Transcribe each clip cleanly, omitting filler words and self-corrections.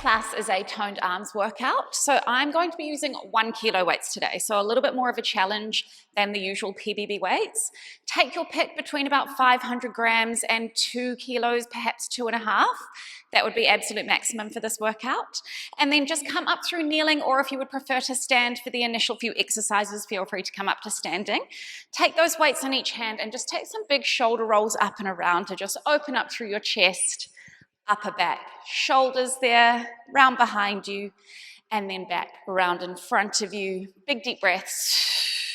class is a toned arms workout, so I'm going to be using 1 kilo weights today, so a little bit more of a challenge than the usual PBB weights. Take your pick between about 500 grams and 2 kilos, perhaps 2.5. That would be absolute maximum for this workout. And then just come up through kneeling, or if you would prefer to stand for the initial few exercises, feel free to come up to standing. Take those weights on each hand and just take some big shoulder rolls up and around to just open up through your chest, upper back, shoulders there, round behind you, and then back, round in front of you. Big deep breaths.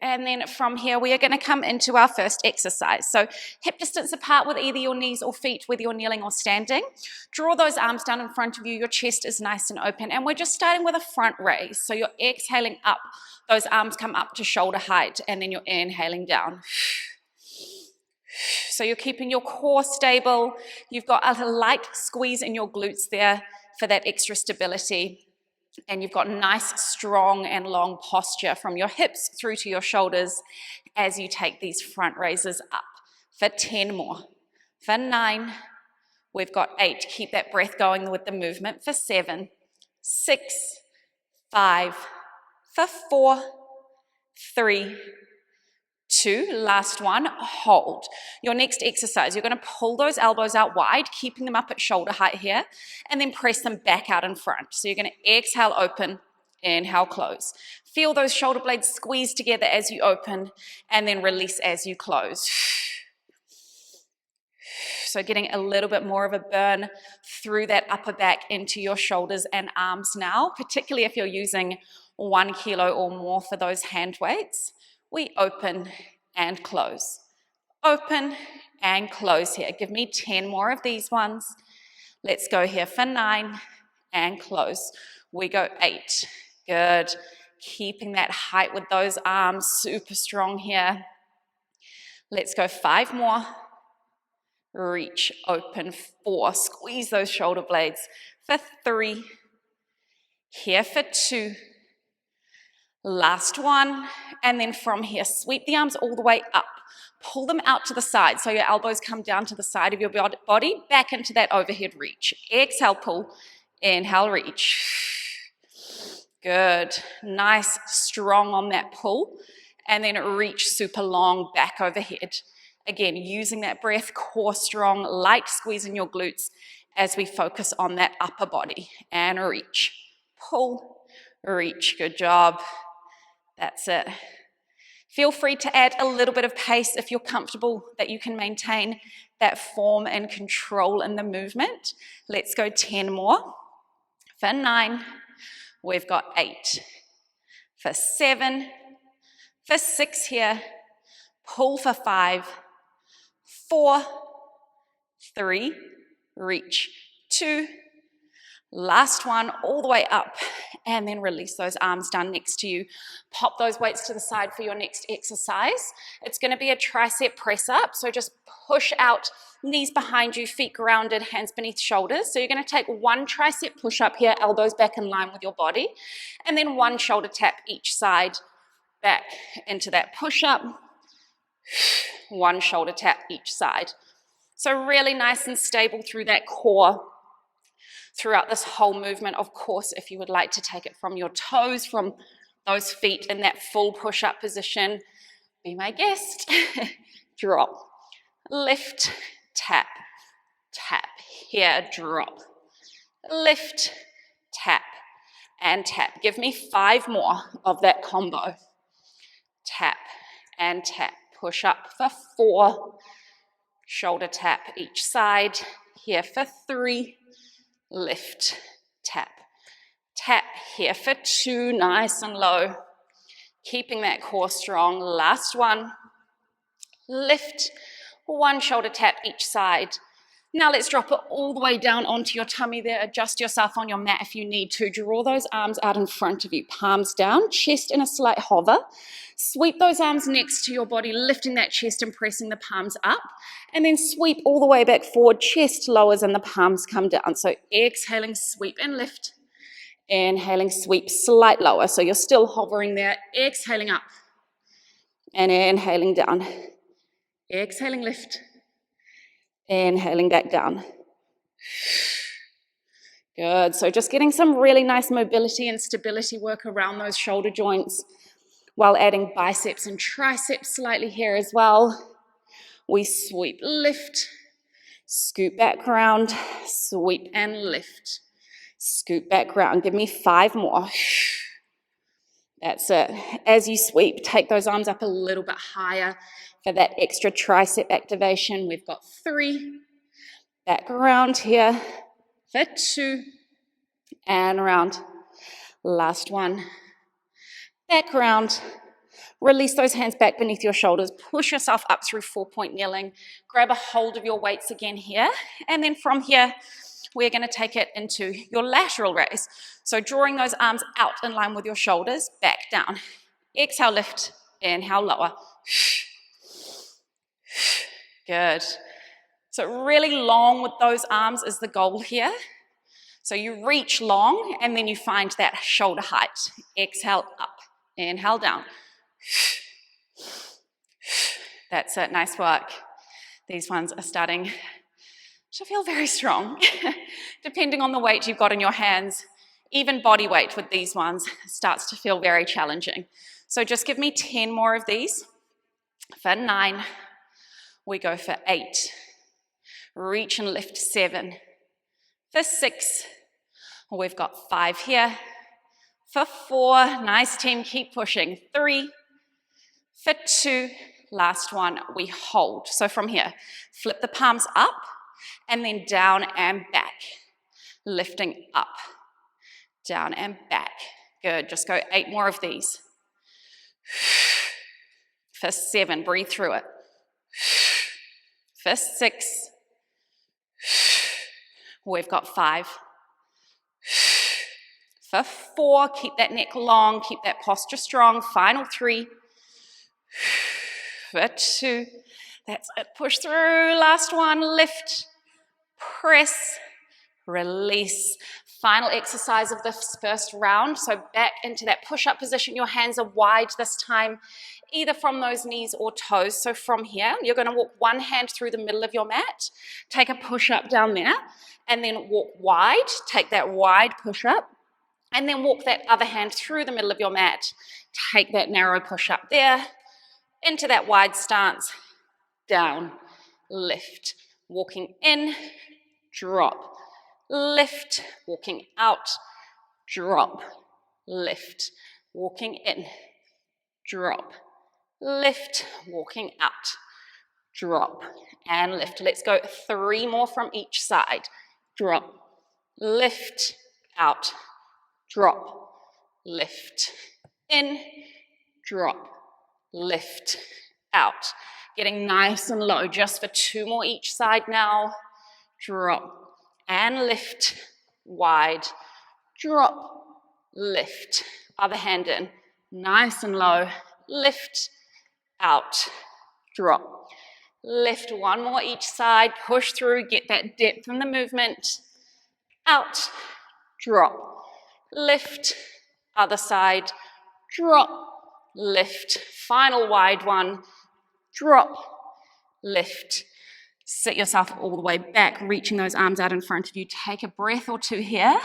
And then from here, we are going to come into our first exercise. So hip distance apart with either your knees or feet, whether you're kneeling or standing. Draw those arms down in front of you. Your chest is nice and open. And we're just starting with a front raise. So you're exhaling up. Those arms come up to shoulder height, and then you're inhaling down. So you're keeping your core stable. You've got a light squeeze in your glutes there for that extra stability. And you've got nice, strong and long posture from your hips through to your shoulders as you take these front raises up. For 10 more. For 9. We've got 8. Keep that breath going with the movement. For 7. 6. 5. For 4. 3. 2, last one, hold. Your next exercise, you're going to pull those elbows out wide, keeping them up at shoulder height here, and then press them back out in front. So you're going to exhale, open, inhale, close. Feel those shoulder blades squeeze together as you open, and then release as you close. So getting a little bit more of a burn through that upper back into your shoulders and arms now, particularly if you're using 1 kilo or more for those hand weights. We open and close. Open and close here. Give me 10 more of these ones. Let's go here for 9 and close. We go 8. Good. Keeping that height with those arms super strong here. Let's go 5 more. Reach, open. 4. Squeeze those shoulder blades. For 3. Here for 2. Last one, and then from here, sweep the arms all the way up. Pull them out to the side, so your elbows come down to the side of your body, back into that overhead reach. Exhale, pull. Inhale, reach. Good. Nice, strong on that pull, and then reach super long back overhead. Again, using that breath, core strong, light squeeze in your glutes as we focus on that upper body. And reach. Pull, reach. Good job. That's it. Feel free to add a little bit of pace if you're comfortable that you can maintain that form and control in the movement. Let's go 10 more. For 9, we've got 8. For 7, for 6 here, pull for 5, 4, 3, reach, 2, last one, all the way up, and then release those arms down next to you. Pop those weights to the side for your next exercise. It's going to be a tricep press up, so just push out, knees behind you, feet grounded, hands beneath shoulders. So you're going to take 1 tricep push up here, elbows back in line with your body, and then 1 shoulder tap each side back into that push up, 1 shoulder tap each side. So really nice and stable through that core throughout this whole movement. Of course, if you would like to take it from your toes, from those feet in that full push-up position, be my guest. Drop, lift, tap, tap. Here, drop, lift, tap, and tap. Give me 5 more of that combo. Tap and tap. Push up for 4. Shoulder tap each side. Here for 3. Lift, tap, tap. Here for 2, nice and low. Keeping that core strong. Last one. Lift, 1 shoulder tap each side. Now let's drop it all the way down onto your tummy there. Adjust yourself on your mat if you need to. Draw those arms out in front of you. Palms down, chest in a slight hover. Sweep those arms next to your body, lifting that chest and pressing the palms up. And then sweep all the way back forward. Chest lowers and the palms come down. So exhaling, sweep and lift. Inhaling, sweep, slight lower. So you're still hovering there. Exhaling up. And inhaling down. Exhaling, lift. Inhaling back down. Good, so just getting some really nice mobility and stability work around those shoulder joints while adding biceps and triceps slightly here as well. We sweep, lift, scoot back round, sweep and lift, scoot back round. Give me 5 more. That's it. As you sweep, take those arms up a little bit higher for that extra tricep activation. We've got 3. Back around here for 2. And around. Last one. Back round. Release those hands back beneath your shoulders. Push yourself up through 4-point kneeling. Grab a hold of your weights again here. And then from here, we're going to take it into your lateral raise. So drawing those arms out in line with your shoulders, back down. Exhale, lift. Inhale, lower. Good. So really long with those arms is the goal here. So you reach long and then you find that shoulder height. Exhale, up. Inhale, down. That's it. Nice work. These ones are starting to feel very strong. Depending on the weight you've got in your hands, even body weight with these ones starts to feel very challenging. So just give me 10 more of these. For 9, we go for 8. Reach and lift 7. For 6, we've got 5 here. For 4, nice team, keep pushing. 3. For 2, last one, we hold. So from here, flip the palms up and then down and back. Lifting up, down and back. Good, just go 8 more of these. For 7, breathe through it. For 6, we've got 5. For 4, keep that neck long, keep that posture strong. Final 3. For 2, that's it, push through. Last one, lift, press, release. Final exercise of this first round. So back into that push-up position. Your hands are wide this time, either from those knees or toes. So from here, you're going to walk one hand through the middle of your mat, take a push-up down there, and then walk wide. Take that wide push-up, and then walk that other hand through the middle of your mat. Take that narrow push-up there, into that wide stance, down, lift, walking in, drop, lift, walking out, drop, lift, walking in, drop, lift, walking out, drop, and lift. Let's go 3 more from each side. Drop, lift, out, drop, lift, in, drop, lift, out. Getting nice and low just for 2 more each side now. Drop and lift, wide, drop, lift. Other hand in, nice and low, lift, out, drop. Lift 1 more each side, push through, get that depth in the movement. Out, drop, lift, other side, drop, lift. Final wide one, drop, lift. Sit yourself all the way back, reaching those arms out in front of you. Take a breath or 2 here.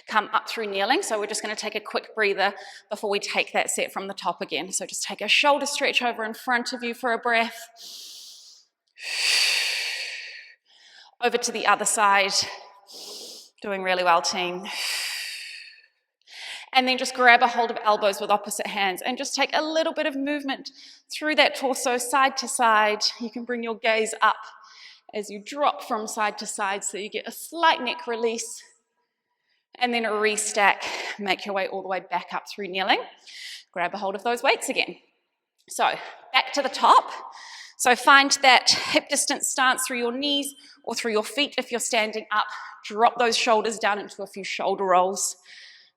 Come up through kneeling. So we're just going to take a quick breather before we take that set from the top again. So just take a shoulder stretch over in front of you for a breath. Over to the other side. Doing really well, team. And then just grab a hold of elbows with opposite hands and just take a little bit of movement through that torso side to side. You can bring your gaze up as you drop from side to side so you get a slight neck release. And then a restack, make your way all the way back up through kneeling. Grab a hold of those weights again. So back to the top. So find that hip distance stance through your knees or through your feet if you're standing up. Drop those shoulders down into a few shoulder rolls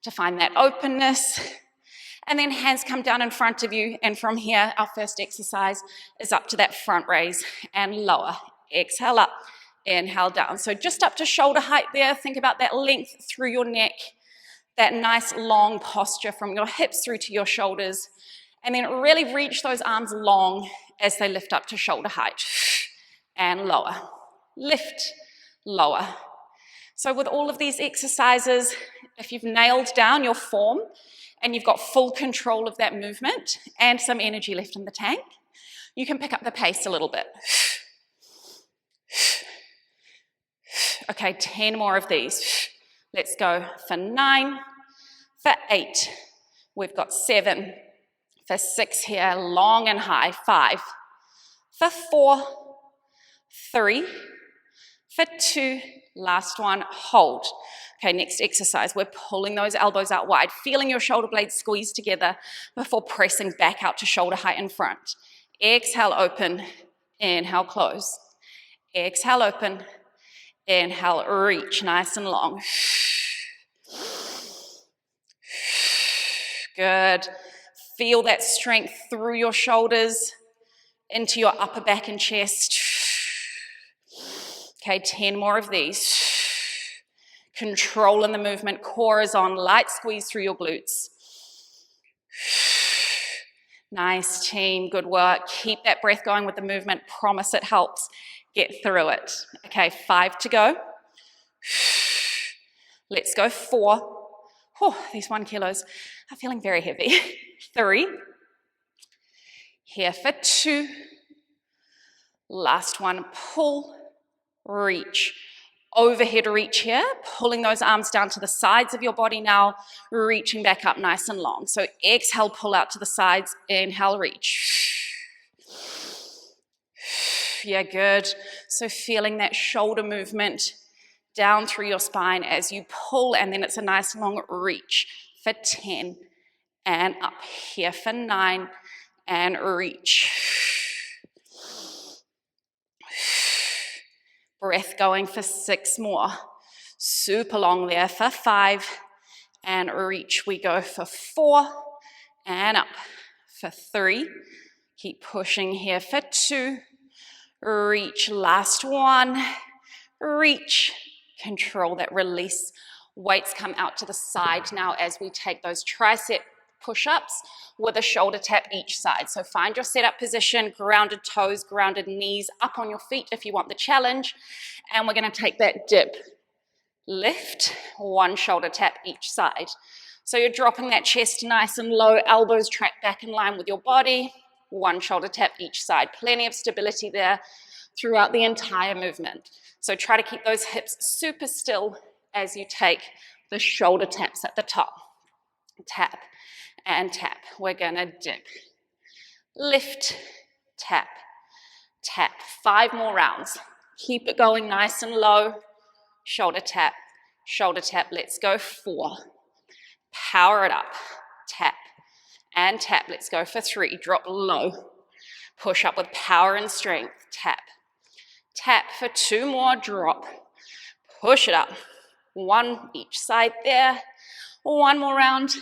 to find that openness. And then hands come down in front of you. And from here, our first exercise is up to that front raise and lower. Exhale up, inhale down. So just up to shoulder height there. Think about that length through your neck, that nice long posture from your hips through to your shoulders. And then really reach those arms long as they lift up to shoulder height. And lower. Lift, lower. So with all of these exercises, if you've nailed down your form and you've got full control of that movement and some energy left in the tank, you can pick up the pace a little bit. Okay, 10 more of these. Let's go for 9, for 8. We've got 7, for 6 here, long and high, 5, for 4, 3, for 2, last one, hold. Okay, next exercise, we're pulling those elbows out wide, feeling your shoulder blades squeeze together before pressing back out to shoulder height in front. Exhale, open, inhale, close. Exhale, open, inhale, reach, nice and long. Good. Feel that strength through your shoulders, into your upper back and chest. Okay, 10 more of these. Control in the movement, core is on, light squeeze through your glutes. Nice team, good work. Keep that breath going with the movement, promise it helps. Get through it. Okay, 5 to go. Let's go 4. Oh, these 1 kilos are feeling very heavy. 3. Here for 2. Last one, pull, reach. Overhead reach here, pulling those arms down to the sides of your body now, reaching back up nice and long. So exhale, pull out to the sides, inhale, reach. Yeah, good. So feeling that shoulder movement down through your spine as you pull, and then it's a nice long reach for 10, and up here for 9, and reach. Breath going for 6 more. Super long there for 5, and reach. We go for 4, and up for 3. Keep pushing here for 2. Reach, last one. Reach. Control that release. Weights come out to the side now as we take those tricep push-ups with a shoulder tap each side. So find your setup position, grounded toes, grounded knees, up on your feet if you want the challenge. And we're going to take that dip. Lift, 1 shoulder tap each side. So you're dropping that chest nice and low, elbows track back in line with your body. 1 shoulder tap each side. Plenty of stability there throughout the entire movement. So try to keep those hips super still as you take the shoulder taps at the top. Tap and tap. We're gonna dip. Lift, tap, tap. 5 more rounds. Keep it going nice and low. Shoulder tap, shoulder tap. Let's go 4. Power it up. Tap and tap. Let's go for 3. Drop low. Push up with power and strength. Tap. Tap for 2 more. Drop. Push it up. 1 each side there. 1 more round.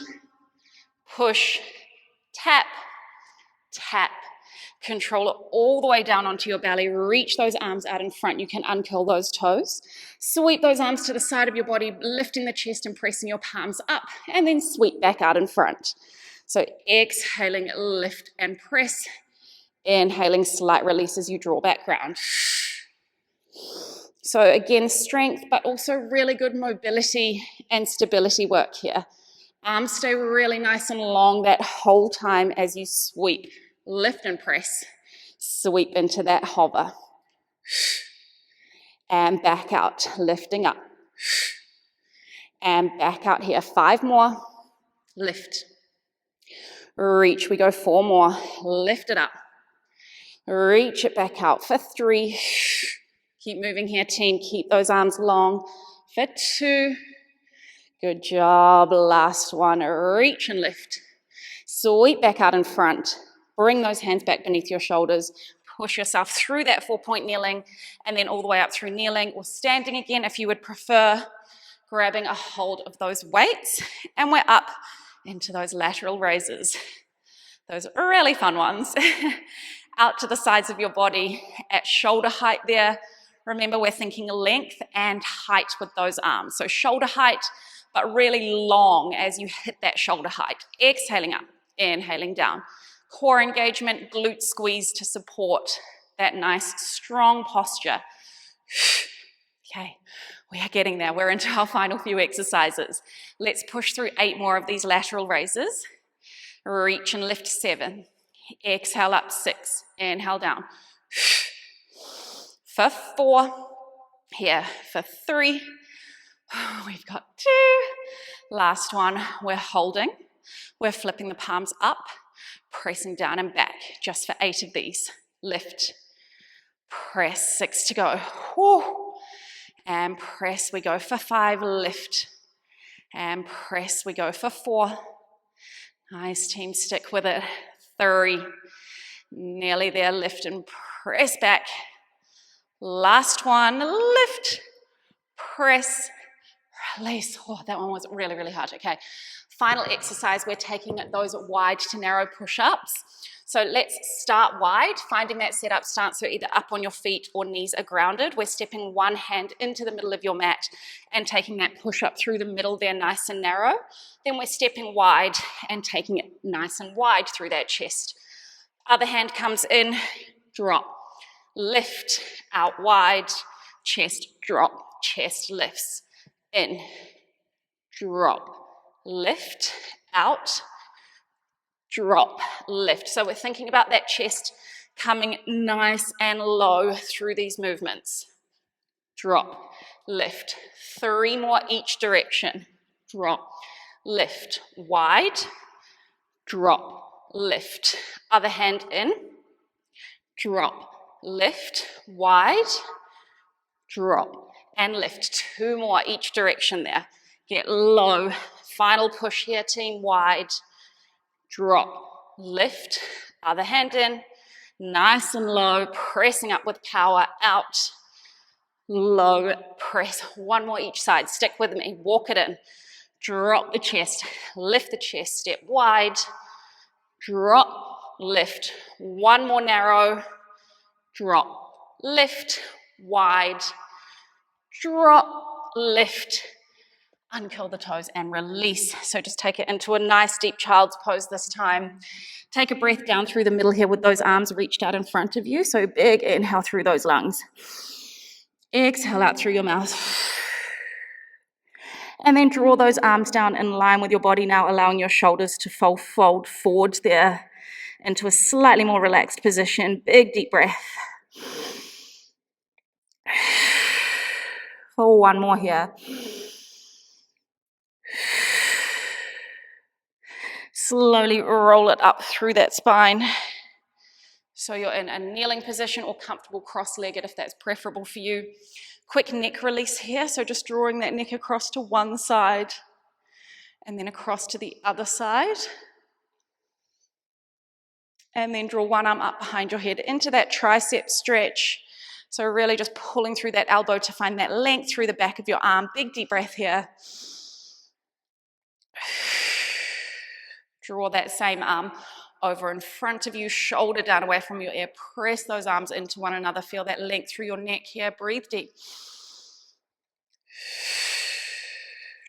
Push. Tap. Tap. Control it all the way down onto your belly. Reach those arms out in front. You can uncurl those toes. Sweep those arms to the side of your body, lifting the chest and pressing your palms up, and then sweep back out in front. So exhaling, lift and press. Inhaling, slight release as you draw back round. So again, strength, but also really good mobility and stability work here. Arms stay really nice and long that whole time as you sweep. Lift and press, sweep into that hover, and back out, lifting up, and back out here. 5 more, lift, reach. We go 4 more, lift it up, reach it back out for 3. Keep moving here, team. Keep those arms long for 2. Good job. Last one, reach and lift. Sweep back out in front. Bring those hands back beneath your shoulders. Push yourself through that 4-point kneeling and then all the way up through kneeling or standing again if you would prefer. Grabbing a hold of those weights, and we're up into those lateral raises. Those are really fun ones. Out to the sides of your body at shoulder height there. Remember, we're thinking length and height with those arms. So shoulder height, but really long as you hit that shoulder height. Exhaling up, inhaling down. Core engagement, glute squeeze to support that nice, strong posture. Okay, we are getting there. We're into our final few exercises. Let's push through 8 more of these lateral raises. Reach and lift 7. Exhale up 6. Inhale down. For 4. Here for 3. We've got 2. Last one, we're holding. We're flipping the palms up, pressing down and back, just for 8 of these. Lift, press, 6 to go. Whew. And press, we go for 5, lift. And press, we go for 4. Nice team, stick with it. 3, nearly there, lift and press back. Last one, lift, press, release. Oh, that one was really, really hard. Okay, final exercise, we're taking those wide to narrow push-ups. So let's start wide, finding that setup stance, so either up on your feet or knees are grounded. We're stepping one hand into the middle of your mat and taking that push-up through the middle there, nice and narrow. Then we're stepping wide and taking it nice and wide through that chest. Other hand comes in, drop, lift, out wide, chest, drop, chest lifts, in, drop, lift, out, drop, lift. So we're thinking about that chest coming nice and low through these movements. Drop, lift. 3 more each direction. Drop, lift, wide, drop, lift. Other hand in, drop, lift, wide, drop, and lift. 2 more each direction there. Get low. Final push here, team, wide, drop, lift, other hand in, nice and low, pressing up with power, out, low, press. 1 more each side, stick with me, walk it in, drop the chest, lift the chest, step wide, drop, lift. 1 more narrow, drop, lift, wide, drop, lift, uncurl the toes and release. So just take it into a nice deep child's pose this time. Take a breath down through the middle here with those arms reached out in front of you. So big inhale through those lungs. Exhale out through your mouth. And then draw those arms down in line with your body now, allowing your shoulders to fold forward there into a slightly more relaxed position. Big deep breath. For 1 more here. Slowly roll it up through that spine. So you're in a kneeling position or comfortable cross-legged if that's preferable for you. Quick neck release here, so just drawing that neck across to one side and then across to the other side. And then draw one arm up behind your head into that tricep stretch. So really just pulling through that elbow to find that length through the back of your arm. Big deep breath here. Draw that same arm over in front of you, shoulder down away from your ear. Press those arms into one another. Feel that length through your neck here. Breathe deep.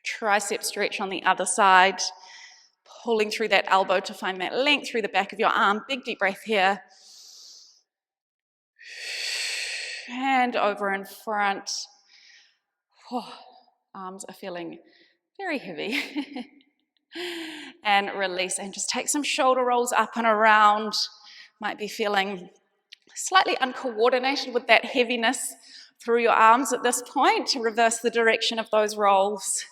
Tricep stretch on the other side. Pulling through that elbow to find that length through the back of your arm. Big deep breath here. And over in front. Oh, arms are feeling very heavy. And release, and just take some shoulder rolls up and around. Might be feeling slightly uncoordinated with that heaviness through your arms at this point. To reverse the direction of those rolls.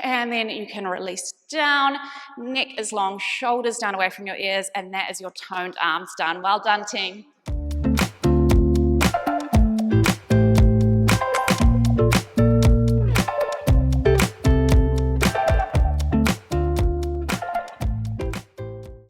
And then you can release down. Neck is long, shoulders down away from your ears, and that is your toned arms done. Well done, team.